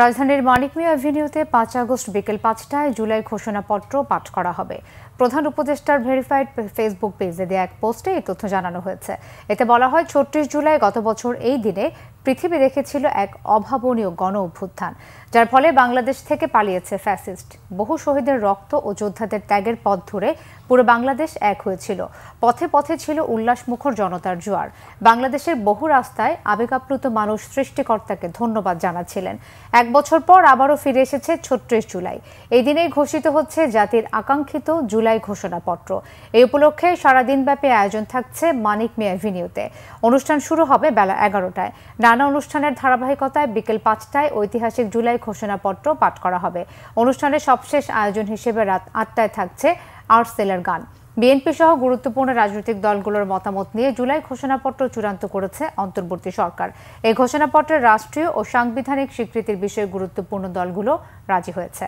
রাজধানীর মানিক মিয়া এভিনিউতে ৫ আগস্ট বিকেল ৫টায় জুলাই ঘোষণাপত্র পাঠ করা হবে। প্রধান উপদেষ্টার ভেরিফাইড ফেসবুক পেজে দেয়া এক পোস্টে এই তথ্য জানানো হয়েছে। এতে বলা হয়, ৩৬ জুলাই গত বছর এই দিনে পৃথিবী দেখেছিল এক অভাবনীয় গণ অভ্যুত্থান, যার ফলে বাংলাদেশ থেকে পালিয়েছে ফ্যাসিস্ট। বহু শহীদের রক্ত ও যোদ্ধাদের ত্যাগের পথ ধরে পুরো বাংলাদেশ এক হয়েছিল। পথে পথে ছিল উল্লাসমুখর জনতার জোয়ার। বাংলাদেশের বহু রাস্তায় আবেগাপ্লুত মানুষ সৃষ্টিকর্তাকে ধন্যবাদ জানাচ্ছিলেন। এক বছর পর আবারও ফিরে এসেছে ৩৬ জুলাই। এই দিনেই ঘোষিত হচ্ছে জাতির আকাঙ্ক্ষিত জুলাই ঘোষণাপত্র। এই উপলক্ষে সারাদিনব্যাপী আয়োজন থাকছে মানিক মিয়া এভিনিউতে। অনুষ্ঠান শুরু হবে বেলা 11টায়। নানা অনুষ্ঠানের ধারাবাহিকতায় বিকেল 5টায় ঐতিহাসিক জুলাই ঘোষণাপত্র পাঠ করা হবে। অনুষ্ঠানের সবশেষ আয়োজন হিসেবে রাত 8টায় থাকছে আর্টসেলের গান। বিএনপি সহ গুরুত্বপূর্ণ রাজনৈতিক দলগুলোর মতামত নিয়ে জুলাই ঘোষণাপত্র চূড়ান্ত করেছে অন্তর্বর্তী সরকার। এই ঘোষণাপত্রের রাষ্ট্রীয় ও সাংবিধানিক স্বীকৃতির বিষয়ে গুরুত্বপূর্ণ দলগুলো রাজি হয়েছে।